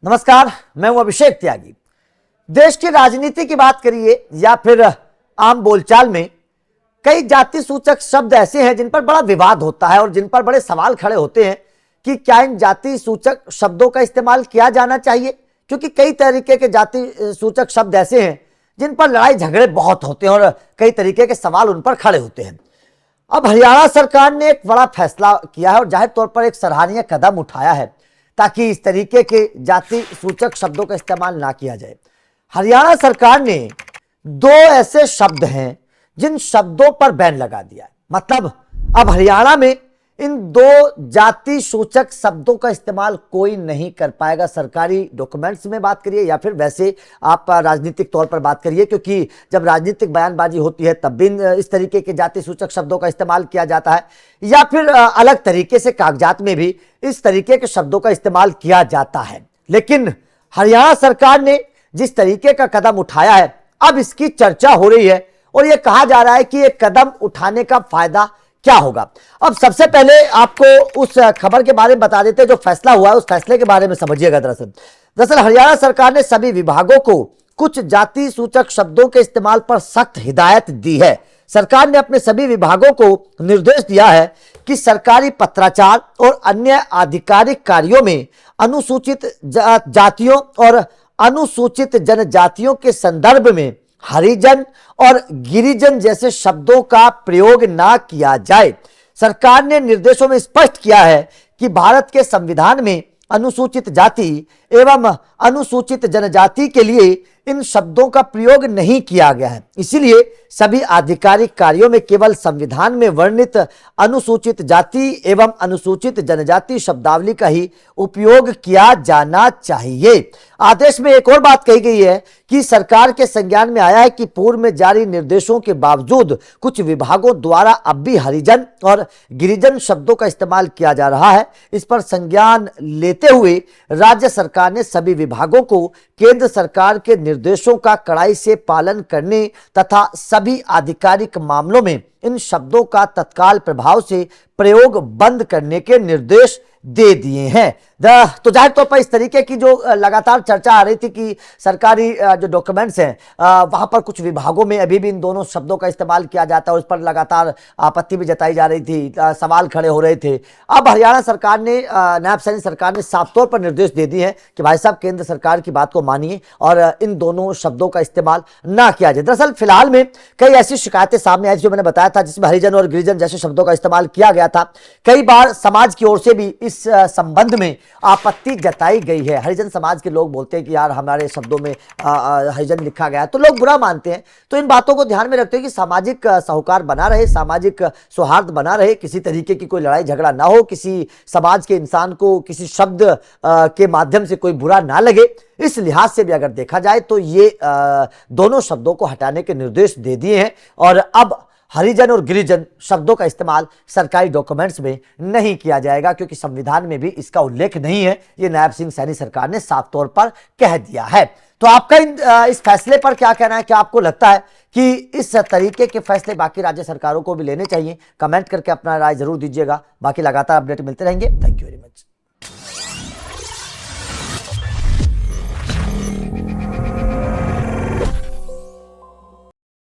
नमस्कार, मैं हूं अभिषेक त्यागी। देश की राजनीति की बात करिए या फिर आम बोलचाल में कई जाति सूचक शब्द ऐसे हैं जिन पर बड़ा विवाद होता है और जिन पर बड़े सवाल खड़े होते हैं कि क्या इन जाति सूचक शब्दों का इस्तेमाल किया जाना चाहिए, क्योंकि कई तरीके के जाति सूचक शब्द ऐसे हैं जिन पर लड़ाई झगड़े बहुत होते हैं और कई तरीके के सवाल उन पर खड़े होते हैं। अब हरियाणा सरकार ने एक बड़ा फैसला किया है और जाहिर तौर पर एक सराहनीय कदम उठाया है ताकि इस तरीके के जाति सूचक शब्दों का इस्तेमाल ना किया जाए। हरियाणा सरकार ने दो ऐसे शब्द हैं जिन शब्दों पर बैन लगा दिया है। मतलब अब हरियाणा में इन दो जाति सूचक शब्दों का इस्तेमाल कोई नहीं कर पाएगा। सरकारी डॉक्यूमेंट्स में बात करिए या फिर वैसे आप राजनीतिक तौर पर बात करिए, क्योंकि जब राजनीतिक बयानबाजी होती है तब भी इस तरीके के जाति सूचक शब्दों का इस्तेमाल किया जाता है या फिर अलग तरीके से कागजात में भी इस तरीके के शब्दों का इस्तेमाल किया जाता है। लेकिन हरियाणा सरकार ने जिस तरीके का कदम उठाया है, अब इसकी चर्चा हो रही है और यह कहा जा रहा है कि यह कदम उठाने का फायदा क्या होगा। अब सबसे पहले आपको उस खबर के बारे में बता देते हैं, जो फैसला हुआ है उस फैसले के बारे में समझिएगा। दरअसल हरियाणा सरकार ने सभी विभागों को कुछ जाति सूचक शब्दों के इस्तेमाल पर सख्त हिदायत दी है। सरकार ने अपने सभी विभागों को निर्देश दिया है कि सरकारी पत्राचार और अन्य आधिकारिक कार्यों में अनुसूचित जातियों और अनुसूचित जनजातियों के संदर्भ में हरिजन और गिरिजन जैसे शब्दों का प्रयोग ना किया जाए। सरकार ने निर्देशों में स्पष्ट किया है कि भारत के संविधान में अनुसूचित जाति एवं अनुसूचित जनजाति के लिए इन शब्दों का प्रयोग नहीं किया गया है। इसीलिए सभी आधिकारिक कार्यों में केवल संविधान में वर्णित अनुसूचित जाति एवं अनुसूचित जनजाति शब्दावली का ही उपयोग किया जाना चाहिए। आदेश में एक और बात कही गई है कि सरकार के संज्ञान में आया है कि पूर्व में जारी निर्देशों के बावजूद कुछ विभागों द्वारा अब भी हरिजन और गिरिजन शब्दों का इस्तेमाल किया जा रहा है। इस पर संज्ञान लेते हुए राज्य सरकार ने सभी विभागों को केंद्र सरकार के निर्देशों का कड़ाई से पालन करने तथा सभी आधिकारिक मामलों में इन शब्दों का तत्काल प्रभाव से प्रयोग बंद करने के निर्देश दे दिए हैं। तो जाहिर तौर पर इस तरीके की जो लगातार चर्चा आ रही थी कि सरकारी जो डॉक्यूमेंट्स हैं वहां पर कुछ विभागों में अभी भी इन दोनों शब्दों का इस्तेमाल किया जाता है और उस पर लगातार आपत्ति भी जताई जा रही थी, सवाल खड़े हो रहे थे। अब हरियाणा सरकार ने, नायब सैनी सरकार ने साफ तौर पर निर्देश दे दिए हैं कि भाई साहब केंद्र सरकार की बात को मानिए और इन दोनों शब्दों का इस्तेमाल ना किया जाए। दरअसल फिलहाल में कई ऐसी शिकायतें सामने आई जो मैंने बताया था जिसमें हरिजन और गिरिजन जैसे शब्दों का इस्तेमाल किया गया था। कई बार समाज की ओर से भी इस संबंध में आपत्ति जताई गई है। हरिजन समाज के लोग बोलते हैं कि यार हमारे शब्दों में हरिजन लिखा गया है, तो लोग बुरा मानते हैं। तो इन बातों को ध्यान में रखते हुए कि सामाजिक सौहार्द बना रहे, सामाजिक सौहार्द बना रहे, किसी तरीके की कोई लड़ाई झगड़ा ना हो, किसी समाज के इंसान को किसी शब्द के माध्यम से कोई बुरा ना लगे, इस लिहाज से भी अगर देखा जाए तो ये दोनों शब्दों को हटाने के निर्देश दे दिए हैं और अब हरिजन और गिरिजन शब्दों का इस्तेमाल सरकारी डॉक्यूमेंट्स में नहीं किया जाएगा, क्योंकि संविधान में भी इसका उल्लेख नहीं है। ये नायब सिंह सैनी सरकार ने साफ तौर पर कह दिया है। तो आपका इस फैसले पर क्या कहना है? क्या आपको लगता है कि इस तरीके के फैसले बाकी राज्य सरकारों को भी लेने चाहिए? कमेंट करके अपना राय जरूर दीजिएगा। बाकी लगातार अपडेट मिलते रहेंगे। Thank you very much.